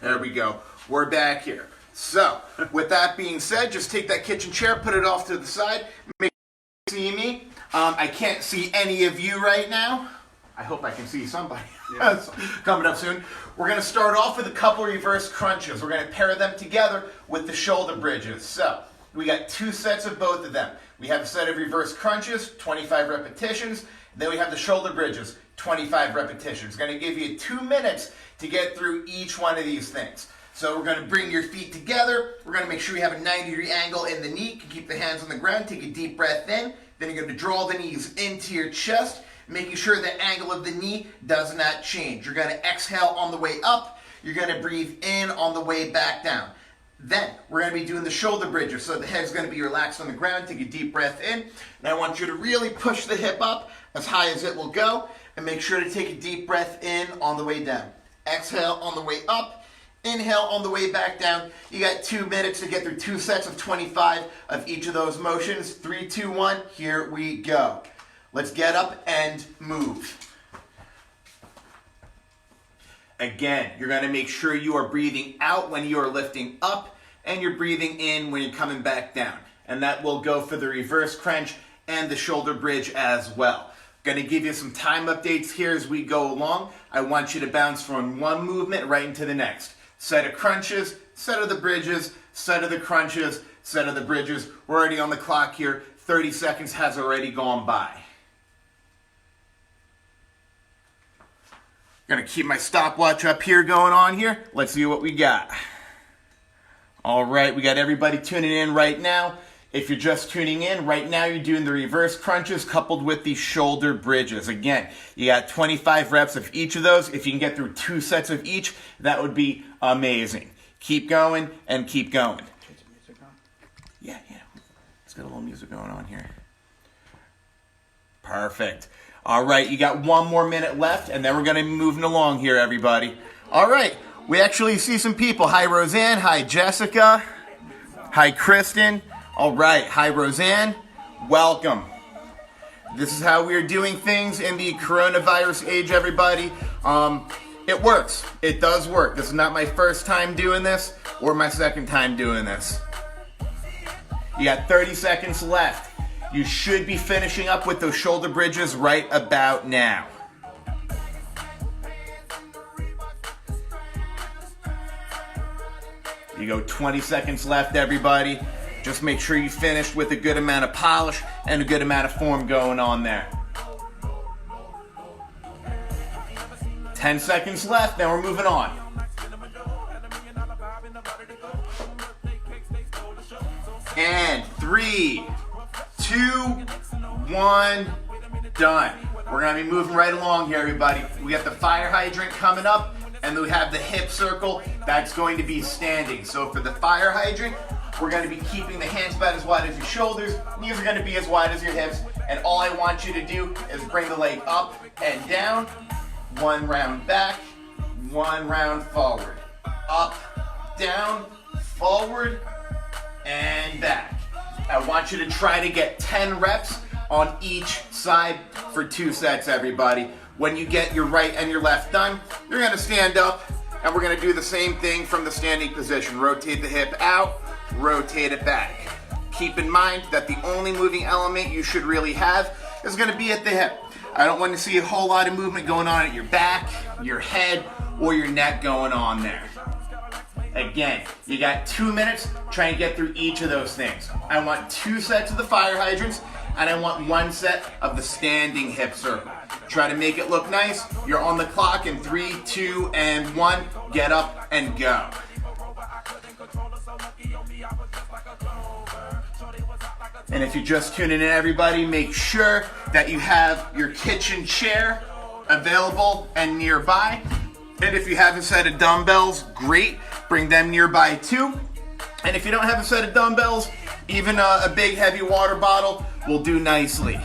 There we go. We're back here. So, with that being said, just take that kitchen chair, put it off to the side. Make sure you see me. I can't see any of you right now. I hope I can see somebody. Yeah. Coming up soon. We're going to start off with a couple reverse crunches. We're going to pair them together with the shoulder bridges. So, we got 2 sets of both of them. We have a set of reverse crunches, 25 repetitions. Then we have the shoulder bridges, 25 repetitions. It's going to give you 2 minutes to get through each one of these things. So we're going to bring your feet together. We're going to make sure you have a 90-degree angle in the knee. You can keep the hands on the ground. Take a deep breath in. Then you're going to draw the knees into your chest, making sure the angle of the knee does not change. You're going to exhale on the way up. You're going to breathe in on the way back down. Then we're going to be doing the shoulder bridges. So the head's going to be relaxed on the ground. Take a deep breath in. And I want you to really push the hip up as high as it will go. And make sure to take a deep breath in on the way down. Exhale on the way up. Inhale on the way back down. You got 2 minutes to get through 2 sets of 25 of each of those motions. 3, 2, 1, here we go. Let's get up and move. Again, you're going to make sure you are breathing out when you are lifting up and you're breathing in when you're coming back down. And that will go for the reverse crunch and the shoulder bridge as well. Going to give you some time updates here as we go along. I want you to bounce from one movement right into the next. Set of crunches, set of the bridges, set of the crunches, set of the bridges. We're already on the clock here. 30 seconds has already gone by. Gonna keep my stopwatch up here going on here. Let's see what we got. All right, we got everybody tuning in right now. If you're just tuning in, right now you're doing the reverse crunches coupled with the shoulder bridges. Again, you got 25 reps of each of those. If you can get through 2 sets of each, that would be amazing. Keep going and keep going. Yeah. Let's get a little music going on here. Perfect. All right, you got 1 more minute left, and then we're going to be moving along here, everybody. All right, we actually see some people. Hi, Roseanne. Hi, Jessica. Hi, Kristen. All right, hi Roseanne, welcome. This is how we are doing things in the coronavirus age, everybody. It works, it does work. This is not my first time doing this or my second time doing this. You got 30 seconds left. You should be finishing up with those shoulder bridges right about now. You go 20 seconds left, everybody. Just make sure you finish with a good amount of polish and a good amount of form going on there. 10 seconds left, then we're moving on. And 3, 2, 1, done. We're going to be moving right along here, everybody. We got the fire hydrant coming up, and we have the hip circle. That's going to be standing. So for the fire hydrant, we're going to be keeping the hands about as wide as your shoulders. Knees are going to be as wide as your hips. And all I want you to do is bring the leg up and down. 1 round back, 1 round forward. Up, down, forward, and back. I want you to try to get 10 reps on each side for 2 sets, everybody. When you get your right and your left done, you're going to stand up, and we're going to do the same thing from the standing position. Rotate the hip out. Rotate it back. Keep in mind that the only moving element you should really have is going to be at the hip. I don't want to see a whole lot of movement going on at your back, your head, or your neck going on there. Again, you got 2 minutes. Try and get through each of those things. I want 2 sets of the fire hydrants, and I want 1 set of the standing hip circle. Try to make it look nice. You're on the clock in 3, 2, and 1. Get up and go. And if you're just tuning in, everybody, make sure that you have your kitchen chair available and nearby. And if you have a set of dumbbells, great. Bring them nearby too. And if you don't have a set of dumbbells, even a big heavy water bottle will do nicely.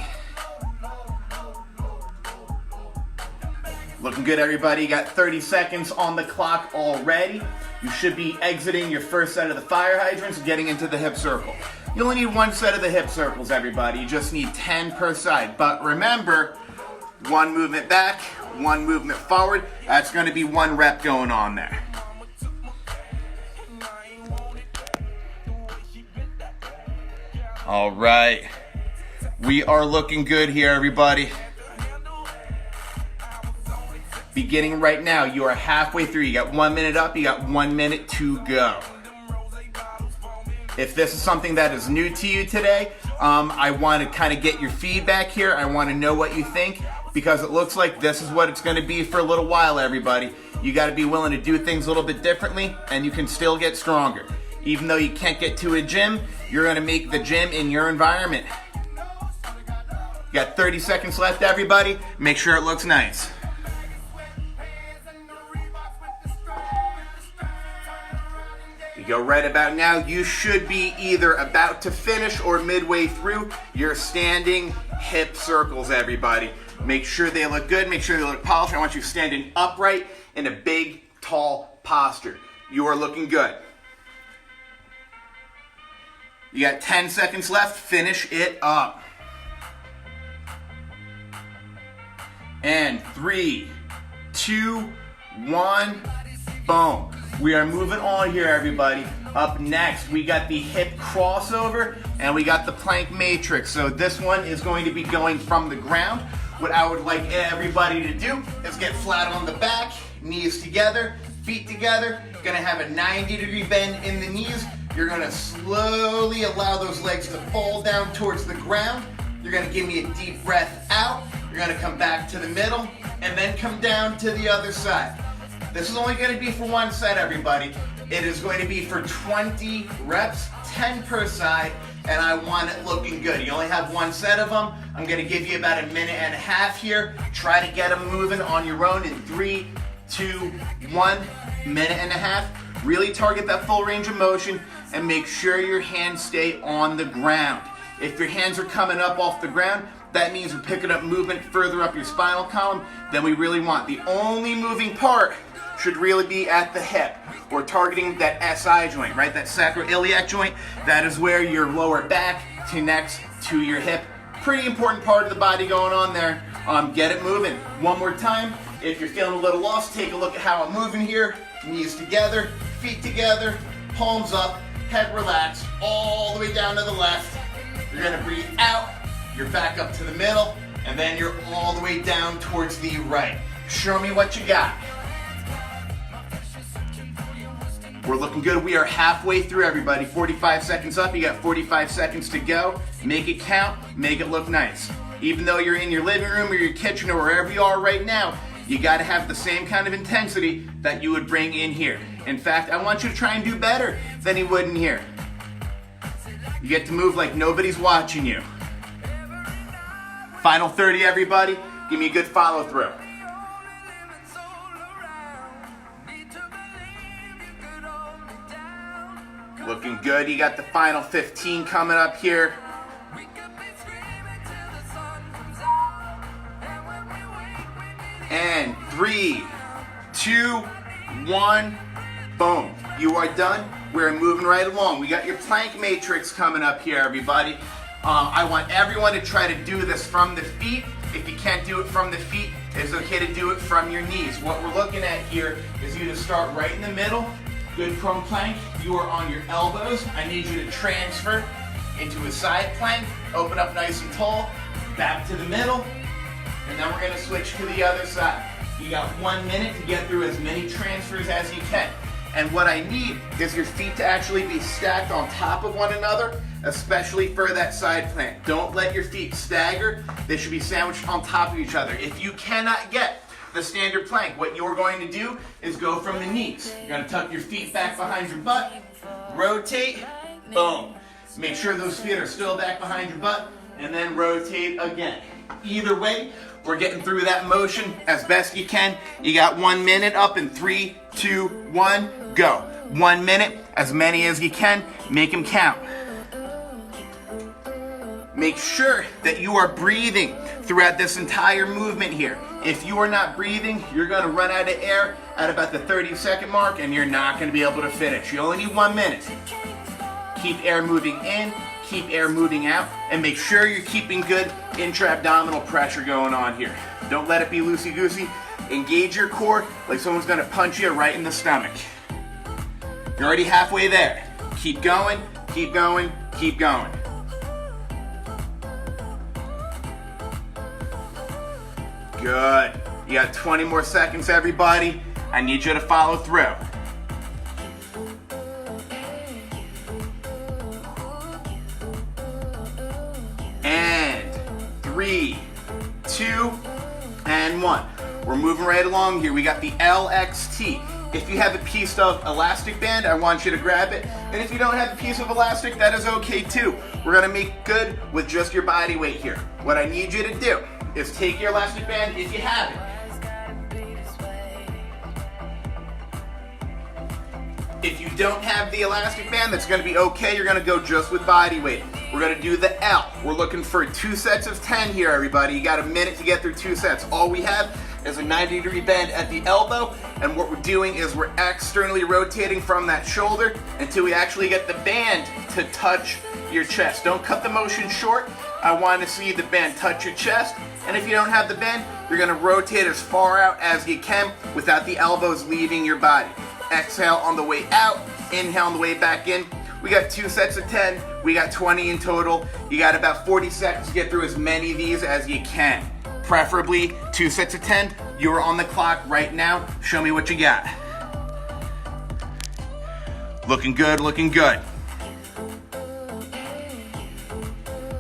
Looking good, everybody. You got 30 seconds on the clock already. You should be exiting your first set of the fire hydrants and getting into the hip circle. You only need 1 set of the hip circles, everybody. You just need 10 per side. But remember, 1 movement back, 1 movement forward. That's going to be 1 rep going on there. All right. We are looking good here, everybody. Beginning right now, you are halfway through. You got 1 minute up, you got 1 minute to go. If this is something that is new to you today, I want to kind of get your feedback here. I want to know what you think, because it looks like this is what it's going to be for a little while, everybody. You got to be willing to do things a little bit differently, and you can still get stronger. Even though you can't get to a gym, you're going to make the gym in your environment. You got 30 seconds left, everybody. Make sure it looks nice. Go right about now. You should be either about to finish or midway through your standing hip circles, everybody. Make sure they look good. Make sure they look polished. I want you standing upright in a big, tall posture. You are looking good. You got 10 seconds left. Finish it up. And 3, 2, 1, boom. We are moving on here, everybody. Up next, we got the hip crossover and we got the plank matrix. So this one is going to be going from the ground. What I would like everybody to do is get flat on the back, knees together, feet together. Gonna have a 90-degree bend in the knees. You're gonna slowly allow those legs to fall down towards the ground. You're gonna give me a deep breath out. You're gonna come back to the middle and then come down to the other side. This is only going to be for one set, everybody. It is going to be for 20 reps, 10 per side, and I want it looking good. You only have one set of them. I'm going to give you about 1.5 minutes here. Try to get them moving on your own in 3, 2, 1 minute. Really target that full range of motion and make sure your hands stay on the ground. If your hands are coming up off the ground, that means we're picking up movement further up your spinal column than we really want. The only moving part should really be at the hip. We're targeting that SI joint, right? That sacroiliac joint. That is where your lower back connects to your hip. Pretty important part of the body going on there. Get it moving. One more time. If you're feeling a little lost, take a look at how I'm moving here. Knees together, feet together, palms up, head relaxed, all the way down to the left. You're gonna breathe out, you're back up to the middle, and then you're all the way down towards the right. Show me what you got. We're looking good. We are halfway through, everybody. 45 seconds up. You got 45 seconds to go. Make it count. Make it look nice. Even though you're in your living room or your kitchen or wherever you are right now, you got to have the same kind of intensity that you would bring in here. In fact, I want you to try and do better than you would in here. You get to move like nobody's watching you. Final 30, everybody. Give me a good follow through. Looking good. You got the final 15 coming up here. And 3, 2, 1, boom. You are done. We're moving right along. We got your plank matrix coming up here, everybody. I want everyone to try to do this from the feet. If you can't do it from the feet, it's okay to do it from your knees. What we're looking at here is you to start right in the middle. Good prone plank. You are on your elbows. I need you to transfer into a side plank. Open up nice and tall. Back to the middle. And then we're going to switch to the other side. You got 1 minute to get through as many transfers as you can. And what I need is your feet to actually be stacked on top of one another, especially for that side plank. Don't let your feet stagger. They should be sandwiched on top of each other. If you cannot get the standard plank, what you're going to do is go from the knees. You're going to tuck your feet back behind your butt, rotate, boom. Make sure those feet are still back behind your butt, and then rotate again. Either way, we're getting through that motion as best you can. You got 1 minute up in 3, 2, 1, go. 1 minute, as many as you can, make them count. Make sure that you are breathing throughout this entire movement here. If you are not breathing, you're going to run out of air at about the 30-second mark and you're not going to be able to finish. You only need 1 minute. Keep air moving in, keep air moving out, and make sure you're keeping good intra-abdominal pressure going on here. Don't let it be loosey-goosey. Engage your core like someone's going to punch you right in the stomach. You're already halfway there. Keep going, keep going, keep going. Good. You got 20 more seconds, everybody. I need you to follow through. And 3, 2, and 1. We're moving right along here. We got the LXT. If you have a piece of elastic band, I want you to grab it. And if you don't have a piece of elastic, that is okay too. We're gonna make good with just your body weight here. What I need you to do is take your elastic band if you have it. If you don't have the elastic band, that's gonna be okay. You're gonna go just with body weight. We're gonna do the L. We're looking for 2 sets of 10 here, everybody. You got a minute to get through 2 sets. All we have is a 90-degree bend at the elbow, and what we're doing is we're externally rotating from that shoulder until we actually get the band to touch your chest. Don't cut the motion short. I want to see the band touch your chest, and if you don't have the band, you're gonna rotate as far out as you can without the elbows leaving your body. Exhale on the way out, inhale on the way back in. We got 2 sets of 10, we got 20 in total. You got about 40 seconds to get through as many of these as you can. Preferably 2 sets of 10. You are on the clock right now. Show me what you got. Looking good, looking good.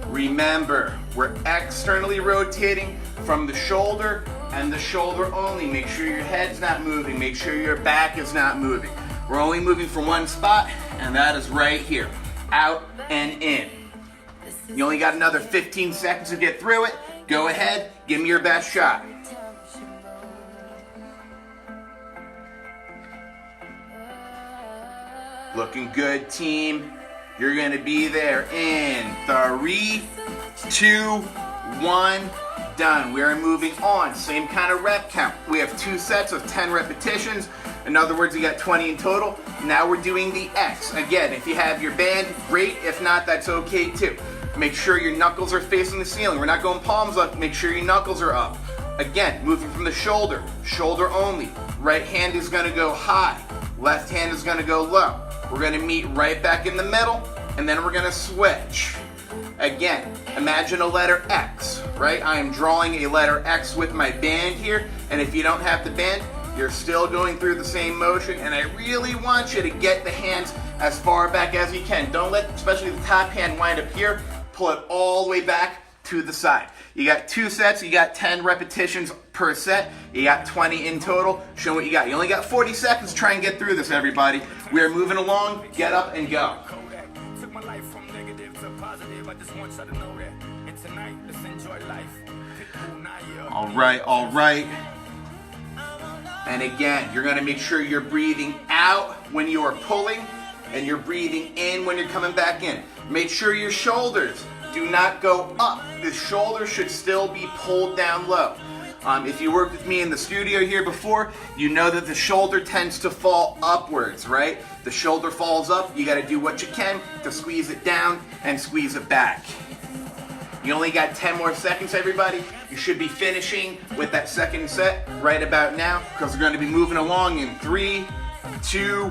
Remember, we're externally rotating from the shoulder and the shoulder only. Make sure your head's not moving. Make sure your back is not moving. We're only moving from one spot, and that is right here. Out and in. You only got another 15 seconds to get through it. Go ahead, give me your best shot. Looking good, team. You're gonna be there in 3, 2, 1, done. We are moving on. Same kind of rep count. We have 2 sets of 10 repetitions. In other words, you got 20 in total. Now we're doing the X. Again, if you have your band, great. If not, that's okay too. Make sure your knuckles are facing the ceiling. We're not going palms up. Make sure your knuckles are up. Again, moving from the shoulder, shoulder only. Right hand is gonna go high. Left hand is gonna go low. We're gonna meet right back in the middle, and then we're gonna switch. Again, imagine a letter X, right? I am drawing a letter X with my band here, and if you don't have the band, you're still going through the same motion, and I really want you to get the hands as far back as you can. Don't let, especially the top hand, wind up here. Pull it all the way back to the side. You got 2 sets, you got 10 repetitions per set, you got 20 in total. Show what you got. You only got 40 seconds to try and get through this, everybody. We are moving along. Get up and go. All right, all right. And again, you're gonna make sure you're breathing out when you are pulling, and you're breathing in when you're coming back in. Make sure your shoulders do not go up. The shoulders should still be pulled down low. If you worked with me in the studio here before, you know that the shoulder tends to fall upwards, right? The shoulder falls up, you gotta do what you can to squeeze it down and squeeze it back. You only got 10 more seconds, everybody. You should be finishing with that second set right about now, because we're gonna be moving along in 3, 2,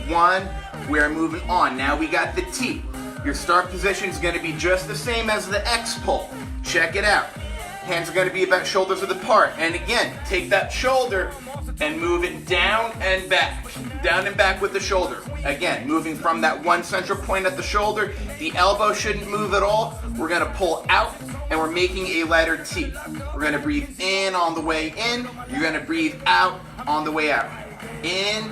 1. We are moving on. Now we got the T. Your start position is going to be just the same as the X pull. Check it out. Hands are going to be about shoulders width apart. And again, take that shoulder and move it down and back. Down and back with the shoulder. Again, moving from that one central point at the shoulder. The elbow shouldn't move at all. We're going to pull out, and we're making a letter T. We're going to breathe in on the way in. You're going to breathe out on the way out. In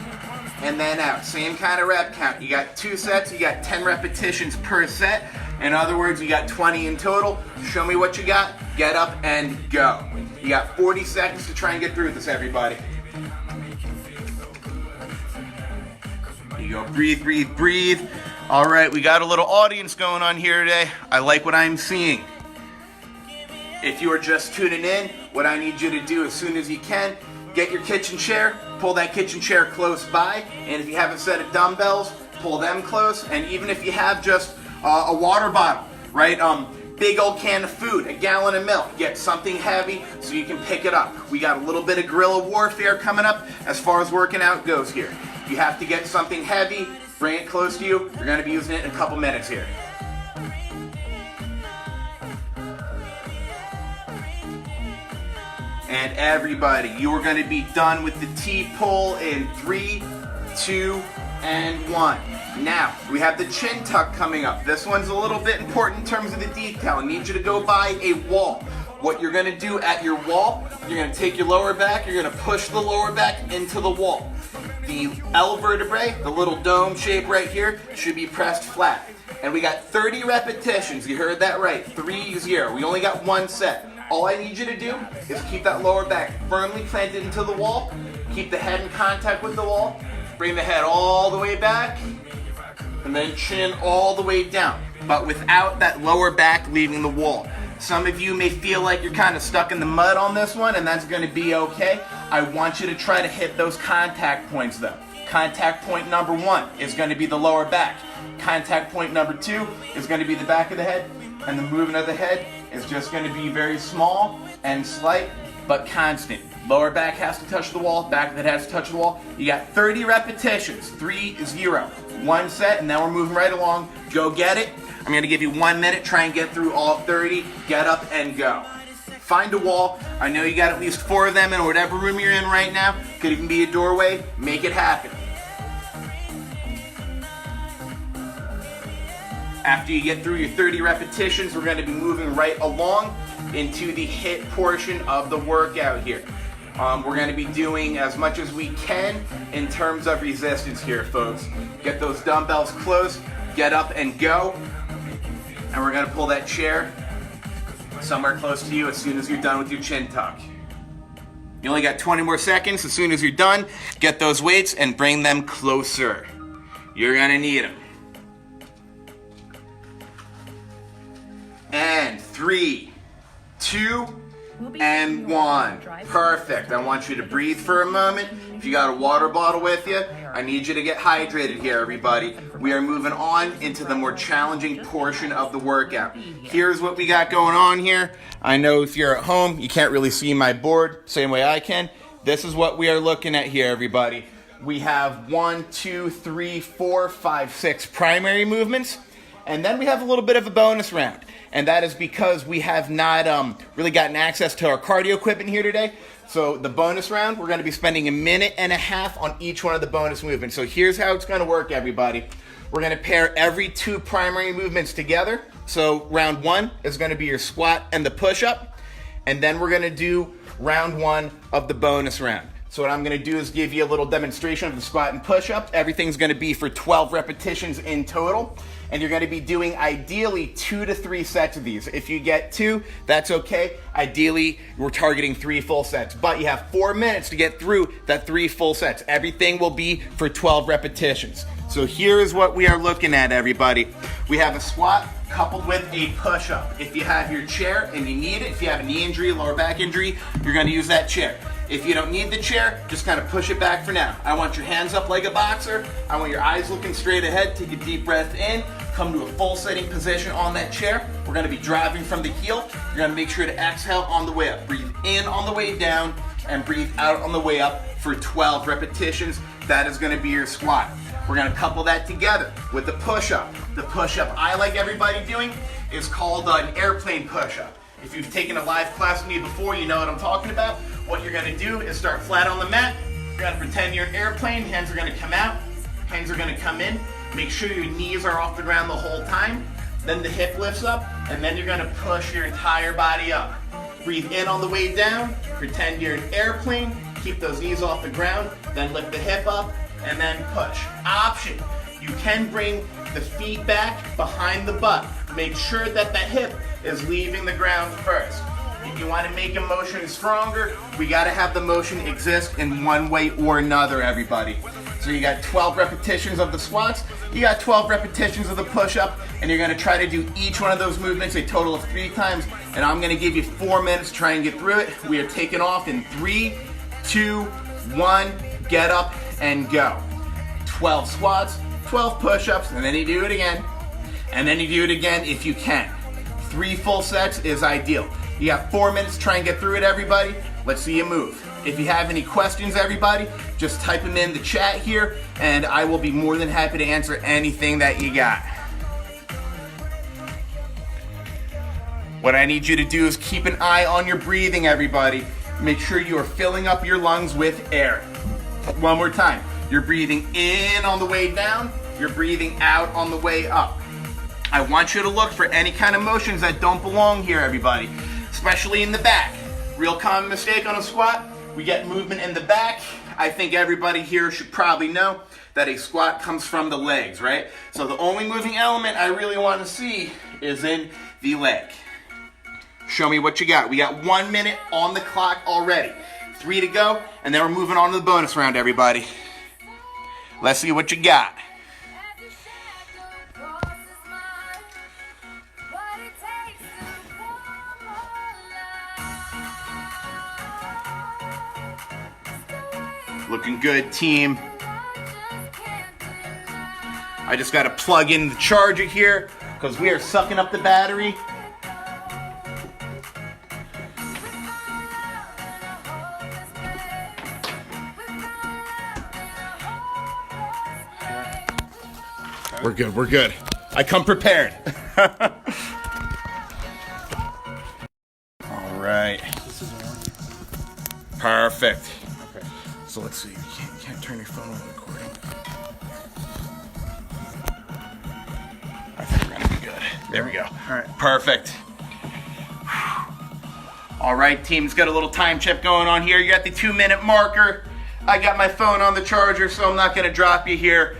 and then out. Same kind of rep count. You got 2 sets, you got 10 repetitions per set. In other words, you got 20 in total. Show me what you got. Get up and go. You got 40 seconds to try and get through this, everybody. You go. Breathe, breathe, breathe. All right, we got a little audience going on here today. I like what I'm seeing. If you are just tuning in, what I need you to do as soon as you can, get your kitchen chair, pull that kitchen chair close by, and if you have a set of dumbbells, pull them close, and even if you have just a water bottle, right? Big old can of food, a gallon of milk, get something heavy so you can pick it up. We got a little bit of guerrilla warfare coming up as far as working out goes here. You have to get something heavy, bring it close to you. You're gonna be using it in a couple minutes here. And everybody, you are going to be done with the T-pull in 3, 2, and 1. Now, we have the chin tuck coming up. This one's a little bit important in terms of the detail. I need you to go by a wall. What you're gonna do at your wall, you're gonna take your lower back, you're gonna push the lower back into the wall. The L vertebrae, the little dome shape right here, should be pressed flat. And we got 30 repetitions, you heard that right, 3-0. We only got one set. All I need you to do is keep that lower back firmly planted into the wall, keep the head in contact with the wall, bring the head all the way back, and then chin all the way down, but without that lower back leaving the wall. Some of you may feel like you're kind of stuck in the mud on this one, and that's going to be okay. I want you to try to hit those contact points though. Contact point number 1 is going to be the lower back. Contact point number 2 is going to be the back of the head, and the movement of the head is just going to be very small and slight, but constant. Lower back has to touch the wall, back of the head has to touch the wall. You got 30 repetitions, 3-0. One set, and now we're moving right along. Go get it. I'm going to give you 1 minute, try and get through all 30, get up and go. Find a wall. I know you got at least 4 of them in whatever room you're in right now. Could even be a doorway. Make it happen. After you get through your 30 repetitions, we're going to be moving right along into the HIIT portion of the workout here. We're going to be doing as much as we can in terms of resistance here, folks. Get those dumbbells close, get up and go. And we're going to pull that chair somewhere close to you as soon as you're done with your chin tuck. You only got 20 more seconds. As soon as you're done, get those weights and bring them closer. You're going to need them. And 3, 2, and 1. Perfect. I want you to breathe for a moment. If you got a water bottle with you, I need you to get hydrated here, everybody. We are moving on into the more challenging portion of the workout. Here's what we got going on here. I know if you're at home, you can't really see my board, same way I can. This is what we are looking at here, everybody. We have 1, 2, 3, 4, 5, 6 primary movements, and then we have a little bit of a bonus round. And that is because we have not really gotten access to our cardio equipment here today. So the bonus round, we're going to be spending 1.5 minutes on each one of the bonus movements. So here's how it's going to work, everybody. We're going to pair every 2 primary movements together. So round 1 is going to be your squat and the push-up. And then we're going to do round 1 of the bonus round. So what I'm going to do is give you a little demonstration of the squat and push-up. Everything's going to be for 12 repetitions in total. And you're going to be doing ideally 2 to 3 sets of these. If you get 2, that's okay. Ideally, we're targeting 3 full sets. But you have 4 minutes to get through that 3 full sets. Everything will be for 12 repetitions. So here is what we are looking at, everybody. We have a squat coupled with a push-up. If you have your chair and you need it, if you have a knee injury, lower back injury, you're going to use that chair. If you don't need the chair, just kind of push it back for now. I want your hands up like a boxer. I want your eyes looking straight ahead. Take a deep breath in. Come to a full sitting position on that chair. We're going to be driving from the heel. You're going to make sure to exhale on the way up. Breathe in on the way down and breathe out on the way up for 12 repetitions. That is going to be your squat. We're going to couple that together with the push-up. The push-up I like everybody doing is called an airplane push-up. If you've taken a live class with me before, you know what I'm talking about. What you're going to do is start flat on the mat. You're going to pretend you're an airplane. Hands are going to come out. Hands are going to come in. Make sure your knees are off the ground the whole time. Then the hip lifts up, and then you're going to push your entire body up. Breathe in on the way down. Pretend you're an airplane. Keep those knees off the ground. Then lift the hip up, and then push. Option. You can bring the feet back behind the butt. Make sure that the hip is leaving the ground first. If you want to make a motion stronger, we got to have the motion exist in one way or another, everybody. So you got 12 repetitions of the squats, you got 12 repetitions of the push-up, and you're going to try to do each one of those movements a total of 3 times, and I'm going to give you 4 minutes to try and get through it. We are taking off in 3, 2, 1, get up and go. 12 squats, 12 push-ups, and then you do it again, and then you do it again if you can. 3 full sets is ideal. You got 4 minutes to try and get through it, everybody. Let's see you move. If you have any questions, everybody, just type them in the chat here, and I will be more than happy to answer anything that you got. What I need you to do is keep an eye on your breathing, everybody. Make sure you are filling up your lungs with air. One more time. You're breathing in on the way down. You're breathing out on the way up. I want you to look for any kind of motions that don't belong here, everybody, especially in the back. Real common mistake on a squat, we get movement in the back. I think everybody here should probably know that a squat comes from the legs, right? So the only moving element I really want to see is in the leg. Show me what you got. We got 1 minute on the clock already. 3 to go, and then we're moving on to the bonus round, everybody. Let's see what you got. Looking good, team. I just got to plug in the charger here because we are sucking up the battery. We're good, we're good. I come prepared. All right. Perfect. Okay. So let's see, you can't turn your phone on recording. I think we're gonna be good. There we go. All right. Perfect. All right, team's got a little time check going on here. You're at the 2-minute marker. I got my phone on the charger, so I'm not gonna drop you here.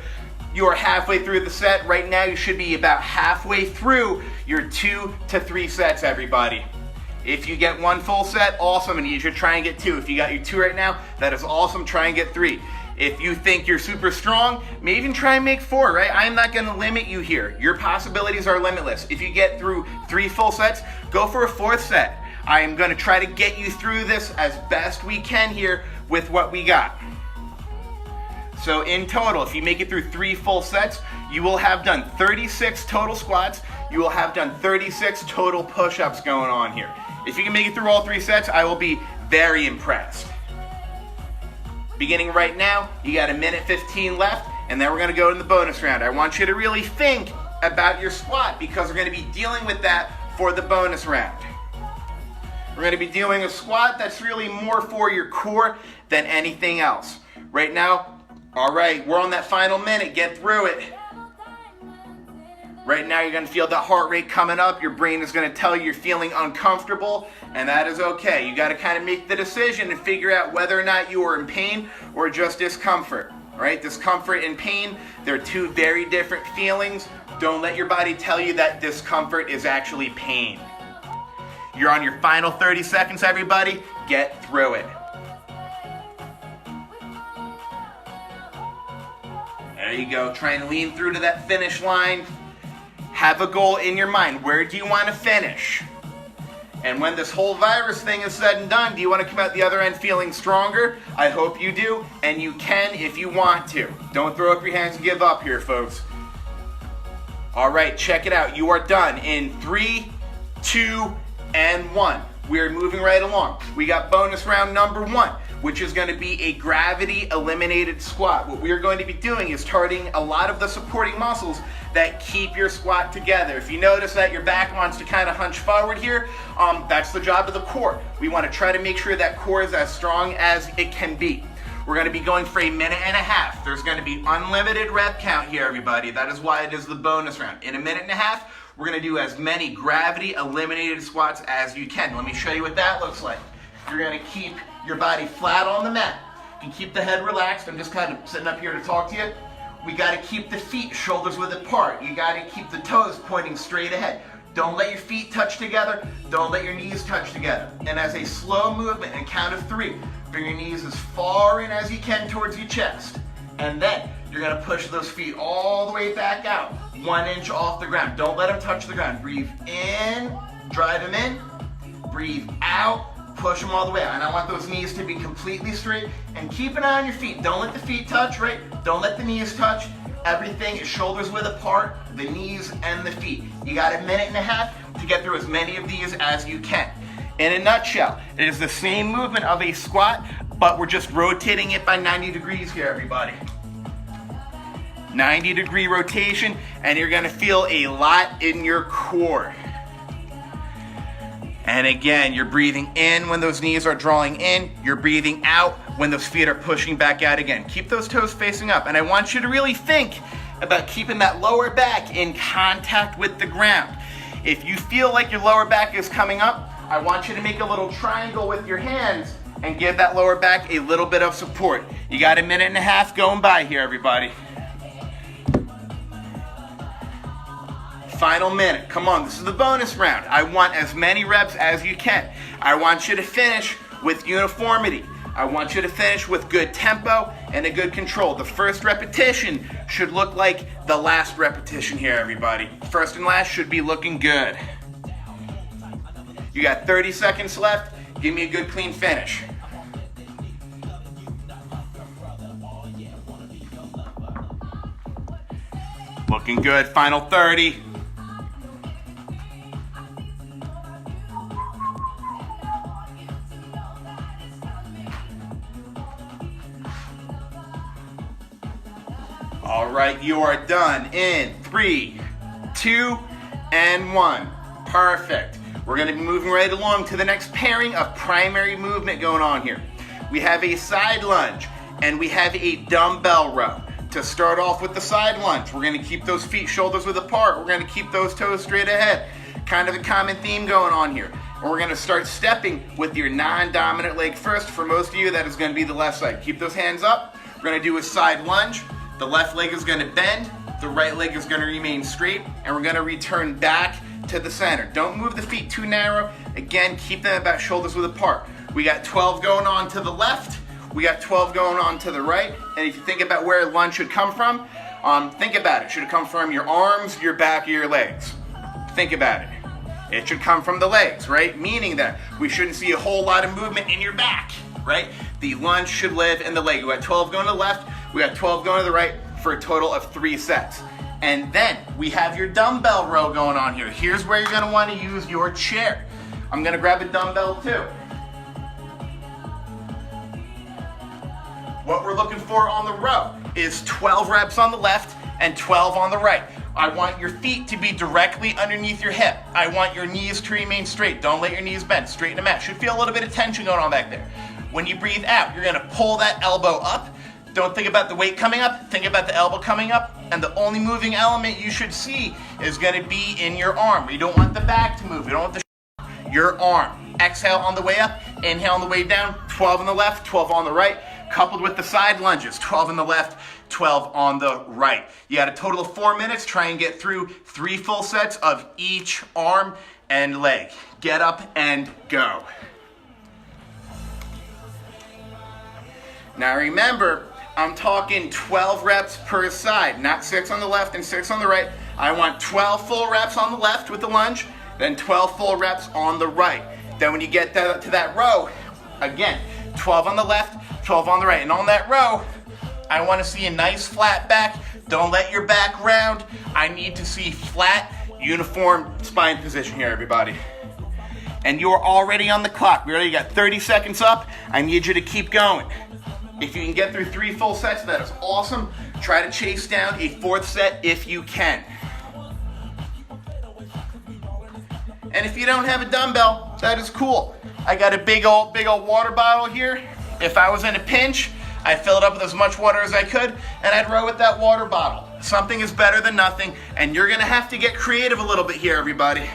You are halfway through the set. Right now, you should be about halfway through your 2 to 3 sets, everybody. If you get 1 full set, awesome, and you should try and get 2. If you got your 2 right now, that is awesome, try and get 3. If you think you're super strong, maybe even try and make 4, right? I'm not gonna limit you here. Your possibilities are limitless. If you get through 3 full sets, go for a 4th set. I am gonna try to get you through this as best we can here with what we got. So in total, if you make it through 3 full sets, you will have done 36 total squats. You will have done 36 total push-ups going on here. If you can make it through all 3 sets, I will be very impressed. Beginning right now, you got 1:15 left, and then we're gonna go to the bonus round. I want you to really think about your squat because we're gonna be dealing with that for the bonus round. We're gonna be doing a squat that's really more for your core than anything else. Right now, all right, we're on that final minute. Get through it. Right now, you're going to feel that heart rate coming up. Your brain is going to tell you you're feeling uncomfortable, and that is okay. You got to kind of make the decision and figure out whether or not you are in pain or just discomfort. All right, discomfort and pain, they're 2 very different feelings. Don't let your body tell you that discomfort is actually pain. You're on your final 30 seconds, everybody. Get through it. There you go. Try and lean through to that finish line. Have a goal in your mind. Where do you want to finish? And when this whole virus thing is said and done, do you want to come out the other end feeling stronger? I hope you do, and you can if you want to. Don't throw up your hands and give up here, folks. All right, check it out. You are done in 3, 2, and 1. We are moving right along. We got bonus round number 1, which is going to be a gravity eliminated squat. What we are going to be doing is targeting a lot of the supporting muscles that keep your squat together. If you notice that your back wants to kind of hunch forward here, that's the job of the core. We want to try to make sure that core is as strong as it can be. We're going to be going for 1.5 minutes. There's going to be unlimited rep count here, everybody. That is why it is the bonus round. In 1.5 minutes, we're going to do as many gravity eliminated squats as you can. Let me show you what that looks like. You're going to keep your body flat on the mat. You can keep the head relaxed. I'm just kind of sitting up here to talk to you. We got to keep the feet shoulders width apart. You got to keep the toes pointing straight ahead. Don't let your feet touch together. Don't let your knees touch together. And as a slow movement and count of 3, bring your knees as far in as you can towards your chest. And then you're going to push those feet all the way back out, 1 inch off the ground. Don't let them touch the ground. Breathe in, drive them in. Breathe out. Push them all the way out. And I want those knees to be completely straight. And keep an eye on your feet. Don't let the feet touch, right? Don't let the knees touch. Everything is shoulders width apart, the knees and the feet. You got 1.5 minutes to get through as many of these as you can. In a nutshell, it is the same movement of a squat, but we're just rotating it by 90 degrees here, everybody. 90-degree rotation, and you're gonna feel a lot in your core. And again, you're breathing in when those knees are drawing in. You're breathing out when those feet are pushing back out again. Keep those toes facing up. And I want you to really think about keeping that lower back in contact with the ground. If you feel like your lower back is coming up, I want you to make a little triangle with your hands and give that lower back a little bit of support. You got 1.5 minutes going by here, everybody. Final minute. Come on, this is the bonus round. I want as many reps as you can. I want you to finish with uniformity. I want you to finish with good tempo and a good control. The first repetition should look like the last repetition here, everybody. First and last should be looking good. You got 30 seconds left. Give me a good clean finish. Looking good. Final 30. All right, you are done in 3, 2, and 1. Perfect. We're going to be moving right along to the next pairing of primary movement going on here. We have a side lunge and we have a dumbbell row. To start off with the side lunge, we're going to keep those feet shoulders width apart. We're going to keep those toes straight ahead. Kind of a common theme going on here. And we're going to start stepping with your non-dominant leg first. For most of you, that is going to be the left side. Keep those hands up. We're going to do a side lunge. The left leg is going to bend, the right leg is going to remain straight, and we're going to return back to the center. Don't move the feet too narrow. Again, keep them about shoulders width apart. We got 12 going on to the left, we got 12 going on to the right, and if you think about where lunge should come from, think about it. Should it come from your arms, your back, or your legs? Think about it. It should come from the legs, right? Meaning that we shouldn't see a whole lot of movement in your back, right? The lunge should live in the leg. We got 12 going to the left, we got 12 going to the right for a total of 3 sets. And then we have your dumbbell row going on here. Here's where you're gonna wanna use your chair. I'm gonna grab a dumbbell too. What we're looking for on the row is 12 reps on the left and 12 on the right. I want your feet to be directly underneath your hip. I want your knees to remain straight. Don't let your knees bend. Straighten them out. Should feel a little bit of tension going on back there. When you breathe out, you're gonna pull that elbow up. Don't think about the weight coming up, think about the elbow coming up, and the only moving element you should see is gonna be in your arm. You don't want the back to move, you don't want your arm. Exhale on the way up, inhale on the way down, 12 on the left, 12 on the right, coupled with the side lunges, 12 on the left, 12 on the right. You got a total of 4 minutes, try and get through 3 full sets of each arm and leg. Get up and go. Now remember, I'm talking 12 reps per side, not 6 on the left and 6 on the right. I want 12 full reps on the left with the lunge, then 12 full reps on the right. Then when you get to that row, again, 12 on the left, 12 on the right. And on that row, I want to see a nice flat back. Don't let your back round. I need to see flat, uniform spine position here, everybody. And you're already on the clock. We already got 30 seconds up. I need you to keep going. If you can get through 3 full sets, that is awesome. Try to chase down a 4th set if you can. And if you don't have a dumbbell, that is cool. I got a big old water bottle here. If I was in a pinch, I'd fill it up with as much water as I could, and I'd row with that water bottle. Something is better than nothing, and you're gonna have to get creative a little bit here, everybody.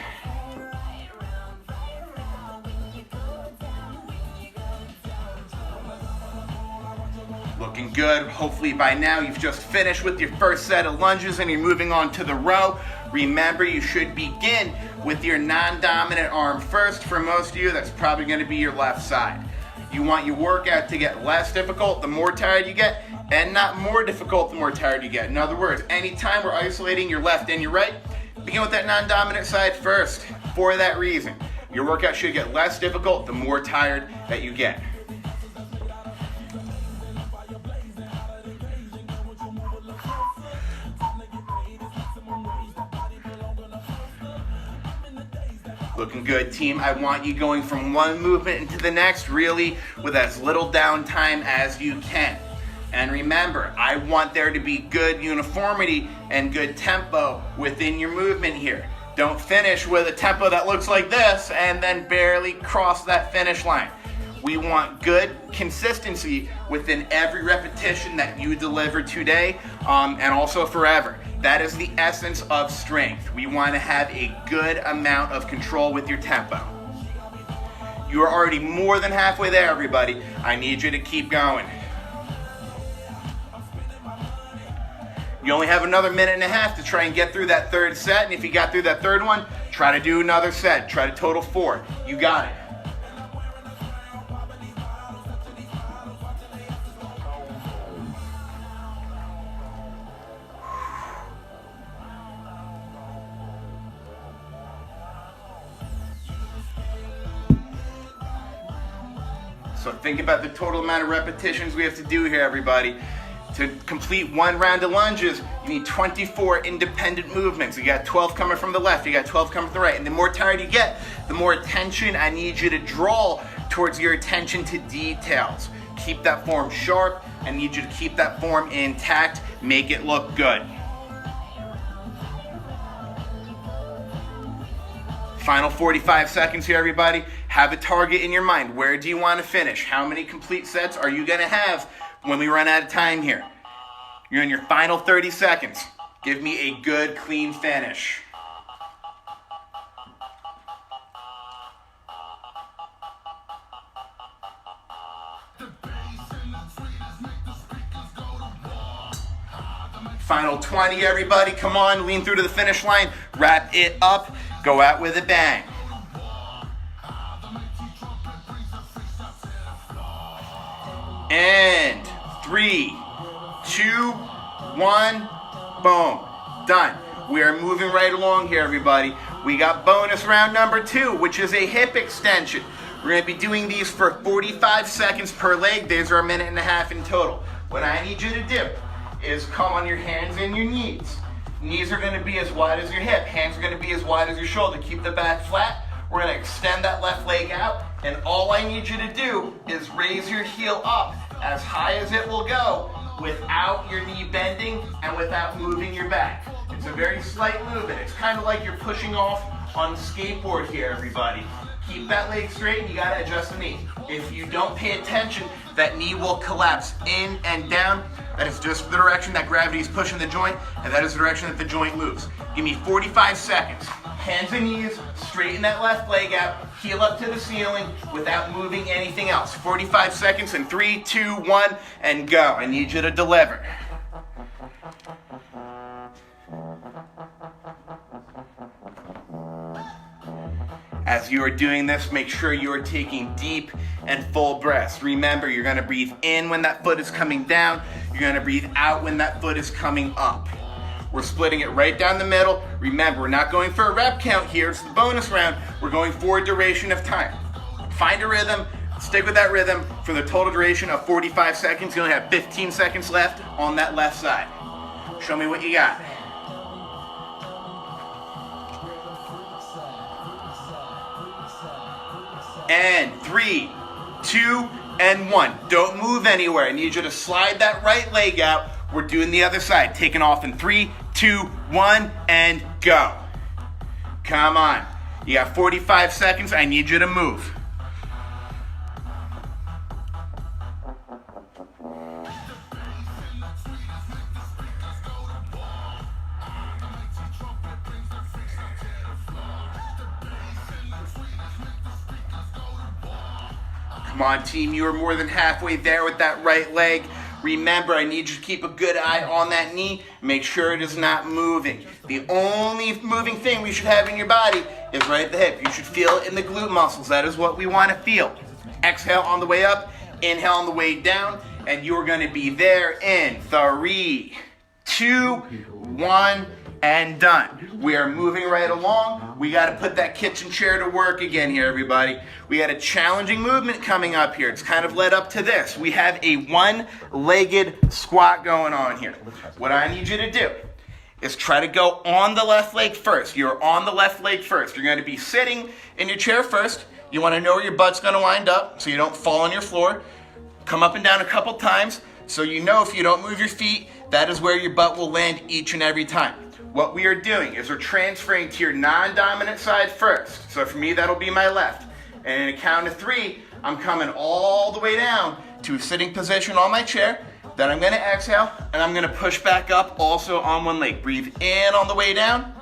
Looking good. Hopefully by now you've just finished with your first set of lunges and you're moving on to the row. Remember, you should begin with your non-dominant arm first. For most of you, that's probably going to be your left side. You want your workout to get less difficult the more tired you get, and not more difficult the more tired you get. In other words, anytime we're isolating your left and your right, begin with that non-dominant side first. For that reason, your workout should get less difficult the more tired that you get. Looking good, team. I want you going from one movement into the next, really with as little downtime as you can. And remember, I want there to be good uniformity and good tempo within your movement here. Don't finish with a tempo that looks like this and then barely cross that finish line. We want good consistency within every repetition that you deliver today, and also forever. That is the essence of strength. We want to have a good amount of control with your tempo. You are already more than halfway there, everybody. I need you to keep going. You only have another minute and a half to try and get through that third set, and if you got through that third one, try to do another set. Try to total 4. You got it. So think about the total amount of repetitions we have to do here, everybody. To complete one round of lunges, you need 24 independent movements. You got 12 coming from the left, you got 12 coming from the right. And the more tired you get, the more attention I need you to draw towards your attention to details. Keep that form sharp. I need you to keep that form intact. Make it look good. Final 45 seconds here, everybody. Have a target in your mind. Where do you want to finish? How many complete sets are you going to have when we run out of time here? You're in your final 30 seconds. Give me a good, clean finish. Final 20, everybody. Come on, lean through to the finish line. Wrap it up. Go out with a bang. And 3, 2, 1, boom. Done. We are moving right along here, everybody. We got bonus round number 2, which is a hip extension. We're going to be doing these for 45 seconds per leg. These are a minute and a half in total. What I need you to do is come on your hands and your knees. Knees are going to be as wide as your hip. Hands are going to be as wide as your shoulder. Keep the back flat. We're going to extend that left leg out. And all I need you to do is raise your heel up as high as it will go without your knee bending and without moving your back. It's a very slight movement. It's kind of like you're pushing off on the skateboard here, everybody. Keep that leg straight and you got to adjust the knee. If you don't pay attention, that knee will collapse in and down. That is just the direction that gravity is pushing the joint, and that is the direction that the joint moves. Give me 45 seconds. Hands and knees, straighten that left leg out, heel up to the ceiling without moving anything else. 45 seconds in 3, 2, 1, and go. I need you to deliver. As you are doing this, make sure you are taking deep and full breaths. Remember, you're going to breathe in when that foot is coming down. You're going to breathe out when that foot is coming up. We're splitting it right down the middle. Remember, we're not going for a rep count here. It's the bonus round. We're going for a duration of time. Find a rhythm. Stick with that rhythm for the total duration of 45 seconds. You only have 15 seconds left on that left side. Show me what you got. And 3, 2, and 1. Don't move anywhere. I need you to slide that right leg out. We're doing the other side. Taking off in 3, 2, 1, and go. Come on. You got 45 seconds. I need you to move. Come on, team. You are more than halfway there with that right leg. Remember, I need you to keep a good eye on that knee. Make sure it is not moving. The only moving thing we should have in your body is right at the hip. You should feel it in the glute muscles. That is what we want to feel. Exhale on the way up. Inhale on the way down. And you're going to be there in 3, 2, 1, and done. We are moving right along. We got to put that kitchen chair to work again here, everybody. We got a challenging movement coming up here. It's kind of led up to this. We have a one-legged squat going on here. What I need you to do is try to go on the left leg first. You're on the left leg first. You're going to be sitting in your chair first. You want to know where your butt's going to wind up so you don't fall on your floor. Come up and down a couple times so you know if you don't move your feet, that is where your butt will land each and every time. what we are doing is we're transferring to your non-dominant side first. So for me, that'll be my left. And in a count of 3, I'm coming all the way down to a sitting position on my chair. Then I'm gonna exhale, and I'm gonna push back up also on one leg. Breathe in on the way down,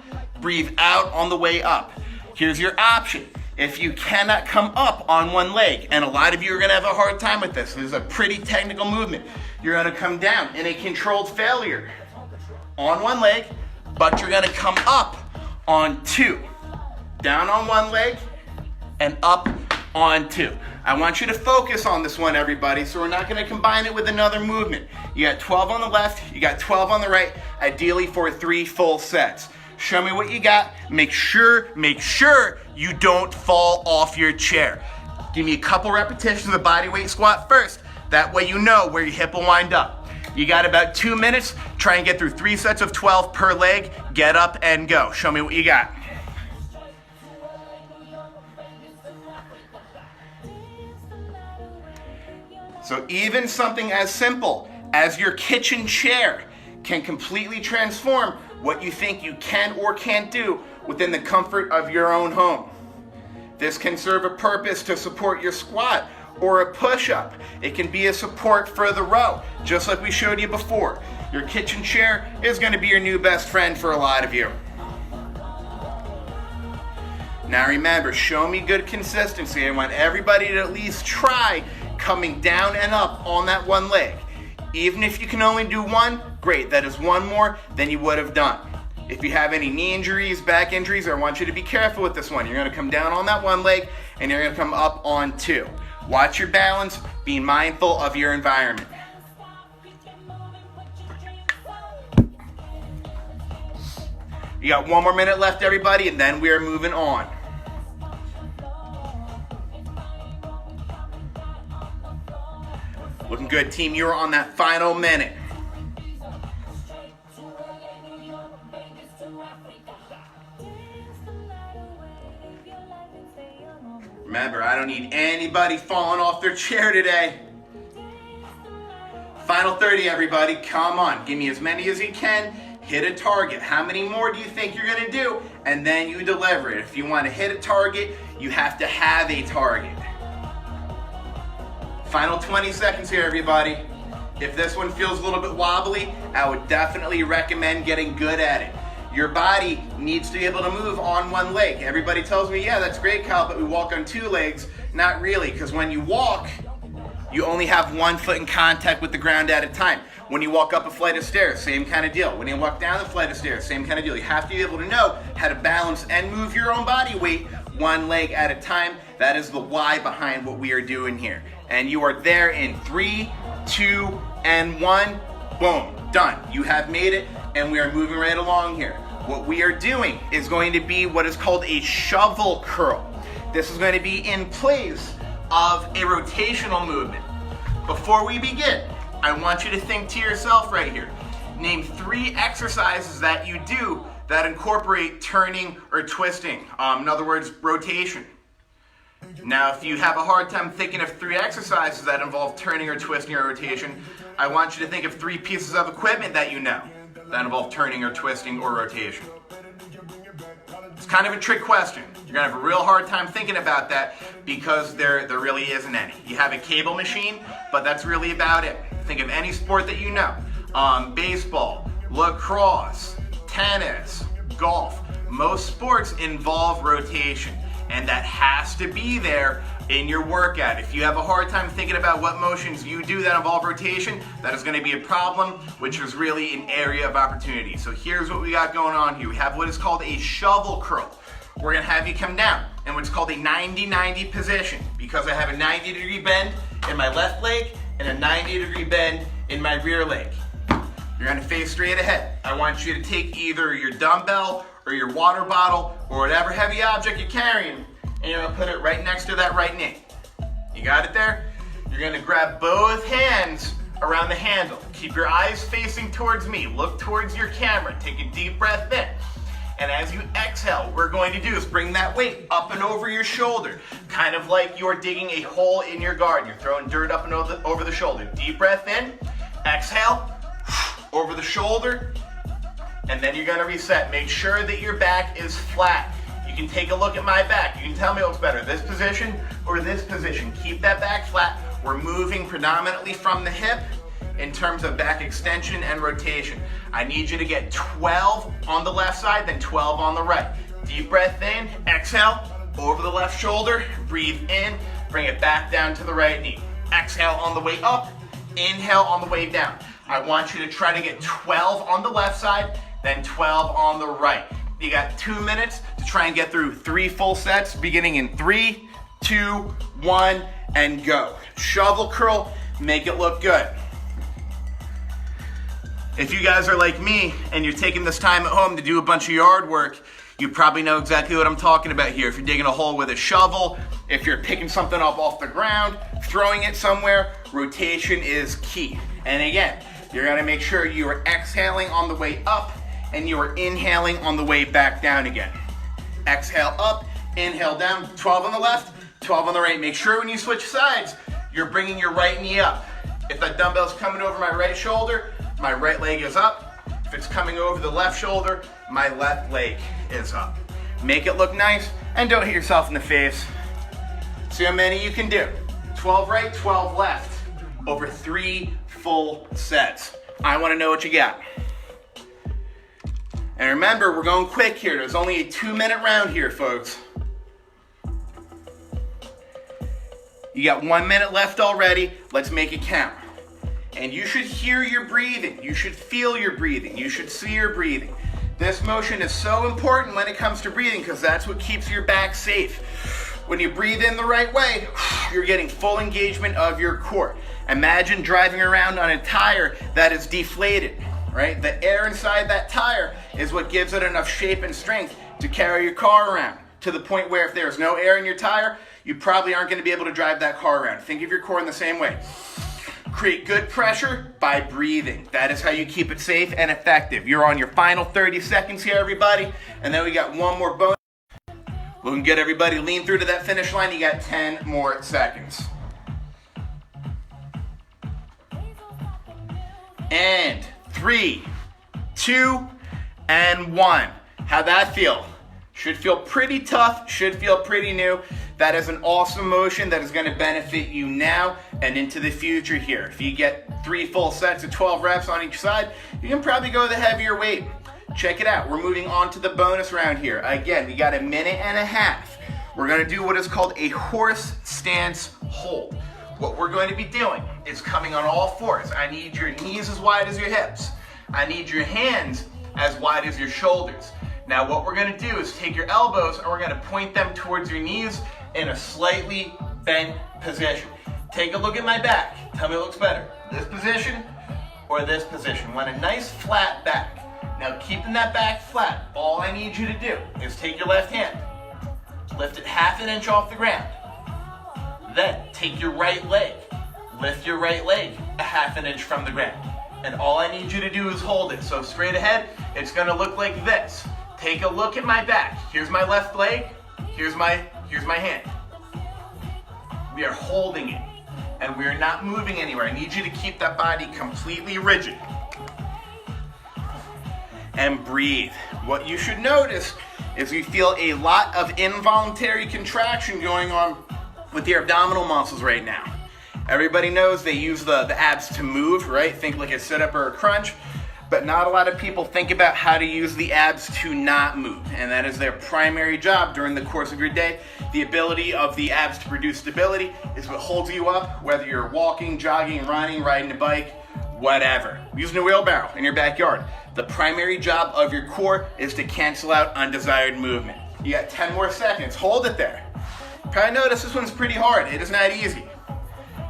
breathe out on the way up. Here's your option. If you cannot come up on one leg, and a lot of you are gonna have a hard time with this is a pretty technical movement, you're gonna come down in a controlled failure on one leg, but you're gonna come up on 2. Down on one leg and up on 2. I want you to focus on this one, everybody, so we're not gonna combine it with another movement. You got 12 on the left, you got 12 on the right, ideally for 3 full sets. Show me what you got. Make sure you don't fall off your chair. Give me a couple repetitions of the body weight squat first. That way you know where your hip will wind up. You got about 2 minutes. Try and get through 3 sets of 12 per leg. Get up and go. Show me what you got. So even something as simple as your kitchen chair can completely transform what you think you can or can't do within the comfort of your own home. This can serve a purpose to support your squat or a push-up. It can be a support for the row, just like we showed you before. Your kitchen chair is going to be your new best friend for a lot of you. Now remember, show me good consistency. I want everybody to at least try coming down and up on that one leg. Even if you can only do 1, great, that is 1 more than you would have done. If you have any knee injuries, back injuries, I want you to be careful with this one. You're gonna come down on that one leg and you're gonna come up on 2. Watch your balance, be mindful of your environment. You got 1 more minute left, everybody, and then we are moving on. Looking good, team. You're on that final minute. Remember, I don't need anybody falling off their chair today. Final 30, everybody. Come on. Give me as many as you can. Hit a target. How many more do you think you're going to do? And then you deliver it. If you want to hit a target, you have to have a target. Final 20 seconds here, everybody. If this one feels a little bit wobbly, I would definitely recommend getting good at it. Your body needs to be able to move on one leg. Everybody tells me, yeah, that's great, Kyle, but we walk on 2 legs. Not really, because when you walk, you only have 1 foot in contact with the ground at a time. When you walk up a flight of stairs, same kind of deal. When you walk down the flight of stairs, same kind of deal. You have to be able to know how to balance and move your own body weight 1 leg at a time. That is the why behind what we are doing here. And you are there in 3, 2, and 1. Boom, done. You have made it, and we are moving right along here. What we are doing is going to be what is called a shovel curl. This is going to be in place of a rotational movement. Before we begin, I want you to think to yourself right here. Name 3 exercises that you do that incorporate turning or twisting. In other words, rotation. Now, if you have a hard time thinking of 3 exercises that involve turning or twisting or rotation, I want you to think of 3 pieces of equipment that you know that involve turning or twisting or rotation. It's kind of a trick question. You're gonna have a real hard time thinking about that because there really isn't any. You have a cable machine, but that's really about it. Think of any sport that you know. Baseball, lacrosse, tennis, golf. Most sports involve rotation, and that has to be there in your workout. If you have a hard time thinking about what motions you do that involve rotation, that is going to be a problem, which is really an area of opportunity. So here's what we got going on here. We have what is called a shovel curl. We're going to have you come down in what's called a 90-90 position, because I have a 90-degree bend in my left leg and a 90-degree bend in my rear leg. You're going to face straight ahead. I want you to take either your dumbbell or your water bottle or whatever heavy object you're carrying, and you're gonna put it right next to that right knee. You got it there? You're gonna grab both hands around the handle. Keep your eyes facing towards me. Look towards your camera. Take a deep breath in. And as you exhale, what we're going to do is bring that weight up and over your shoulder, kind of like you're digging a hole in your garden. You're throwing dirt up and over the shoulder. Deep breath in, exhale, over the shoulder, and then you're gonna reset. Make sure that your back is flat. You can take a look at my back. You can tell me what's better, this position or this position. Keep that back flat. We're moving predominantly from the hip in terms of back extension and rotation. I need you to get 12 on the left side, then 12 on the right. Deep breath in, exhale, over the left shoulder, breathe in, bring it back down to the right knee. Exhale on the way up, inhale on the way down. I want you to try to get 12 on the left side, then 12 on the right. You got 2 minutes to try and get through 3 full sets, beginning in 3, 2, 1, and go. Shovel curl, make it look good. If you guys are like me and you're taking this time at home to do a bunch of yard work, you probably know exactly what I'm talking about here. If you're digging a hole with a shovel, if you're picking something up off the ground, throwing it somewhere, rotation is key. And again, you're gonna make sure you are exhaling on the way up and you are inhaling on the way back down again. Exhale up, inhale down, 12 on the left, 12 on the right. Make sure when you switch sides, you're bringing your right knee up. If that dumbbell's coming over my right shoulder, my right leg is up. If it's coming over the left shoulder, my left leg is up. Make it look nice and don't hit yourself in the face. See how many you can do. 12 right, 12 left, over 3 full sets. I wanna know what you got. And remember, we're going quick here. There's only a 2-minute round here, folks. You got 1 minute left already. Let's make it count. And you should hear your breathing. You should feel your breathing. You should see your breathing. This motion is so important when it comes to breathing because that's what keeps your back safe. When you breathe in the right way, you're getting full engagement of your core. Imagine driving around on a tire that is deflated, right? The air inside that tire is what gives it enough shape and strength to carry your car around, to the point where if there's no air in your tire, you probably aren't going to be able to drive that car around. Think of your core in the same way. Create good pressure by breathing. That is how you keep it safe and effective. You're on your final 30 seconds here, everybody. And then we got one more bonus. We can get everybody lean through to that finish line. You got 10 more seconds. And 3, 2, and 1. How'd that feel? Should feel pretty tough, should feel pretty new. That is an awesome motion that is going to benefit you now and into the future here. If you get 3 full sets of 12 reps on each side, you can probably go the heavier weight. Check it out. We're moving on to the bonus round here. Again, we got 1.5 minutes. We're going to do what is called a horse stance hold. What we're going to be doing is coming on all fours. I need your knees as wide as your hips. I need your hands as wide as your shoulders. Now what we're gonna do is take your elbows and we're gonna point them towards your knees in a slightly bent position. Take a look at my back. Tell me what looks better, this position or this position. Want a nice flat back. Now keeping that back flat, all I need you to do is take your left hand, lift it 1/2 inch off the ground. Then take your right leg, lift your right leg 1/2 inch from the ground. And all I need you to do is hold it. So straight ahead, it's gonna look like this. Take a look at my back. Here's my left leg, here's my hand. We are holding it, and we are not moving anywhere. I need you to keep that body completely rigid. And breathe. What you should notice is you feel a lot of involuntary contraction going on with your abdominal muscles right now. Everybody knows they use the abs to move, right? Think like a sit-up or a crunch. But not a lot of people think about how to use the abs to not move. And that is their primary job during the course of your day. The ability of the abs to produce stability is what holds you up, whether you're walking, jogging, running, riding a bike, whatever. Using a wheelbarrow in your backyard. The primary job of your core is to cancel out undesired movement. You got 10 more seconds. Hold it there. Probably notice this one's pretty hard. It is not easy.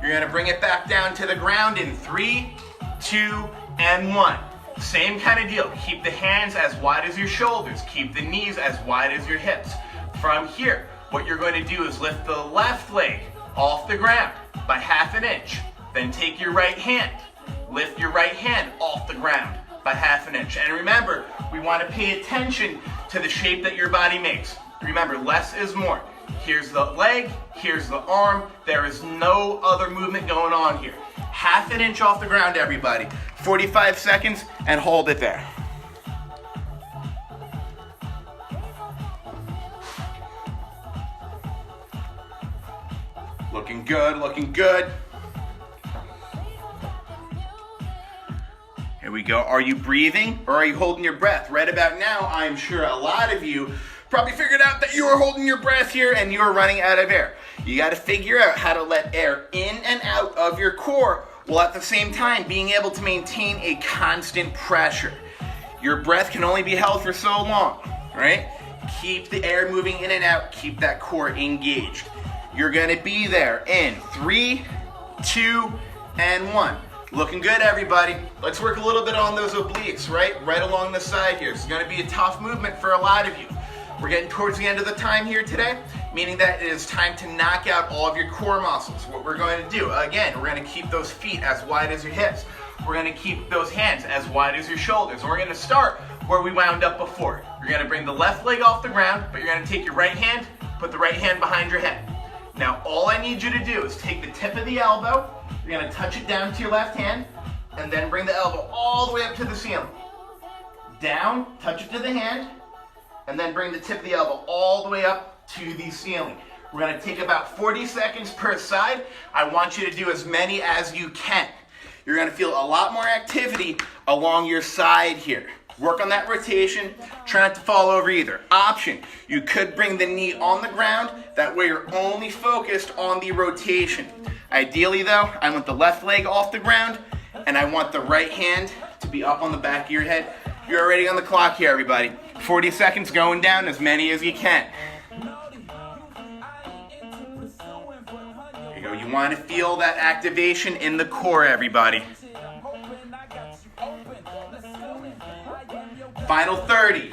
You're gonna bring it back down to the ground in 3, 2, and 1. Same kind of deal. Keep the hands as wide as your shoulders. Keep the knees as wide as your hips. From here, what you're going to do is lift the left leg off the ground by 1/2 inch. Then take your right hand. Lift your right hand off the ground by 1/2 inch. And remember, we want to pay attention to the shape that your body makes. Remember, less is more. Here's the leg, here's the arm. There is no other movement going on here. 1/2 inch off the ground, everybody. 45 seconds and hold it there. Looking good, looking good. Here we go. Are you breathing or are you holding your breath? Right about now, I'm sure a lot of you probably figured out that you are holding your breath here and you are running out of air. You got to figure out how to let air in and out of your core while at the same time being able to maintain a constant pressure. Your breath can only be held for so long, right? Keep the air moving in and out. Keep that core engaged. You're going to be there in 3, 2, and 1. Looking good, everybody. Let's work a little bit on those obliques, right along the side here. It's going to be a tough movement for a lot of you. We're getting towards the end of the time here today, meaning that it is time to knock out all of your core muscles. What we're going to do, again, we're going to keep those feet as wide as your hips. We're going to keep those hands as wide as your shoulders. And we're going to start where we wound up before. You're going to bring the left leg off the ground, but you're going to take your right hand, put the right hand behind your head. Now, all I need you to do is take the tip of the elbow, you're going to touch it down to your left hand, and then bring the elbow all the way up to the ceiling. Down, touch it to the hand, and then bring the tip of the elbow all the way up to the ceiling. We're going to take about 40 seconds per side. I want you to do as many as you can. You're going to feel a lot more activity along your side here. Work on that rotation. Try not to fall over either. Option, you could bring the knee on the ground. That way you're only focused on the rotation. Ideally though, I want the left leg off the ground and I want the right hand to be up on the back of your head. You're already on the clock here, everybody. 40 seconds going down, as many as you can. There you go. You want to feel that activation in the core, everybody. Final 30.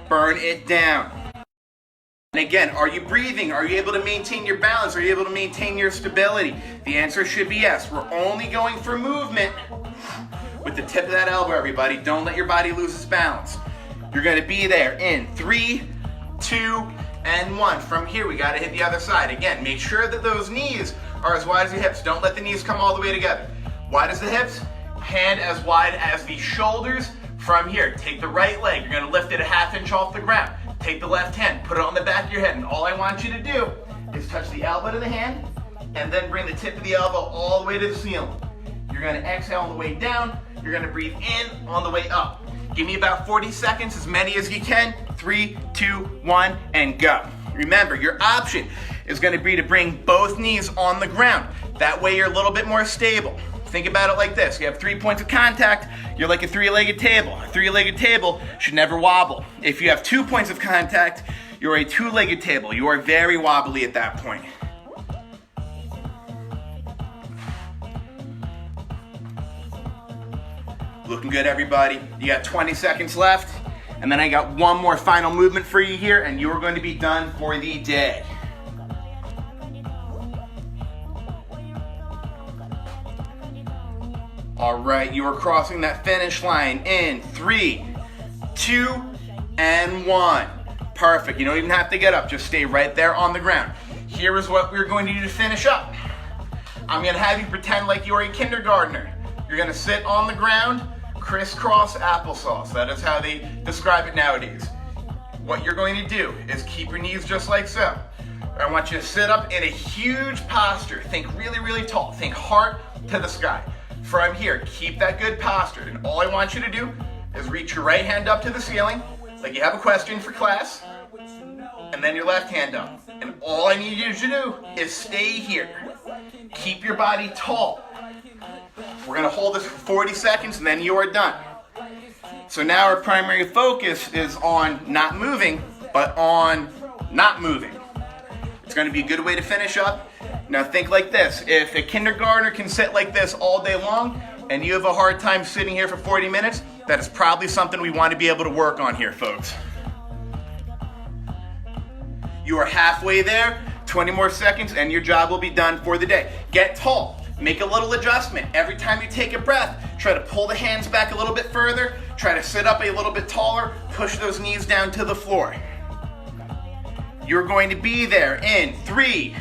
Burn it down. And again, are you breathing? Are you able to maintain your balance? Are you able to maintain your stability? The answer should be yes. We're only going for movement with the tip of that elbow, everybody. Don't let your body lose its balance. You're going to be there in 3, 2, and 1. From here, we got to hit the other side. Again, make sure that those knees are as wide as your hips. Don't let the knees come all the way together. Wide as the hips, hand as wide as the shoulders. From here, take the right leg. You're going to lift it a ½ inch off the ground. Take the left hand, put it on the back of your head, and all I want you to do is touch the elbow to the hand, and then bring the tip of the elbow all the way to the ceiling. You're going to exhale on the way down. You're going to breathe in on the way up. Give me about 40 seconds, as many as you can. 3, 2, 1, and go. Remember, your option is going to be to bring both knees on the ground. That way you're a little bit more stable. Think about it like this. You have 3 points of contact. You're like a three-legged table. A three-legged table should never wobble. If you have 2 points of contact, you're a two-legged table. You are very wobbly at that point. Looking good, everybody. You got 20 seconds left. And then I got one more final movement for you here, and you're going to be done for the day. All right, you are crossing that finish line in 3, 2, and 1. Perfect. You don't even have to get up. Just stay right there on the ground. Here is what we're going to do to finish up. I'm going to have you pretend like you're a kindergartner. You're going to sit on the ground, crisscross applesauce. That is how they describe it nowadays. What you're going to do is keep your knees just like so. I want you to sit up in a huge posture. Think really, really tall. Think heart to the sky. From here, keep that good posture. And all I want you to do is reach your right hand up to the ceiling, like you have a question for class, and then your left hand up. And all I need you to do is stay here. Keep your body tall. We're going to hold this for 40 seconds, and then you are done. So now our primary focus is on not moving, but on not moving. It's going to be a good way to finish up. Now think like this. If a kindergartner can sit like this all day long, and you have a hard time sitting here for 40 minutes, that is probably something we want to be able to work on here, folks. You are halfway there, 20 more seconds, and your job will be done for the day. Get tall. Make a little adjustment. Every time you take a breath, try to pull the hands back a little bit further. Try to sit up a little bit taller. Push those knees down to the floor. You're going to be there in 3,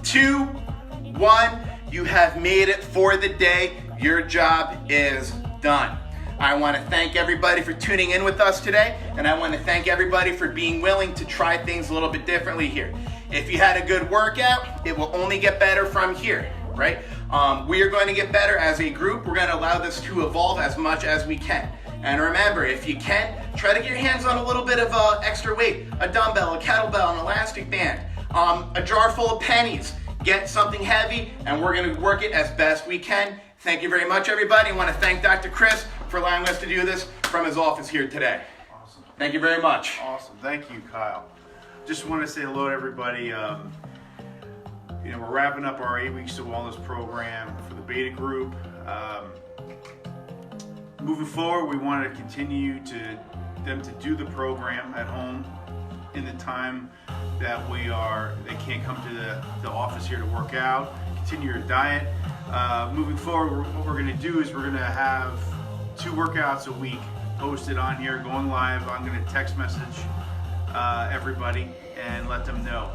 2, 1. You have made it for the day. Your job is done. I want to thank everybody for tuning in with us today, and I want to thank everybody for being willing to try things a little bit differently here. If you had a good workout, it will only get better from here, right? We are going to get better as a group. We're going to allow this to evolve as much as we can. And remember, if you can, try to get your hands on a little bit of extra weight, a dumbbell, a kettlebell, an elastic band, a jar full of pennies. Get something heavy, and we're going to work it as best we can. Thank you very much, everybody. I want to thank Dr. Chris for allowing us to do this from his office here today. Awesome. Thank you very much. Awesome. Thank you, Kyle. Just want to say hello to everybody. We're wrapping up our 8 Weeks to Wellness program for the beta group. Moving forward, we want to continue them to do the program at home in the time that they can't come to the office here to work out. Continue your diet. Moving forward, what we're going to do is we're going to have 2 workouts a week posted on here, going live. I'm going to text message everybody and let them know.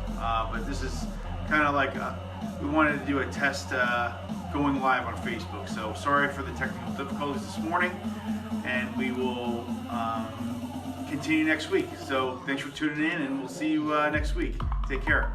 But this is kind of like we wanted to do a test going live on Facebook. So sorry for the technical difficulties this morning, and we will continue next week. So thanks for tuning in, and we'll see you next week. Take care.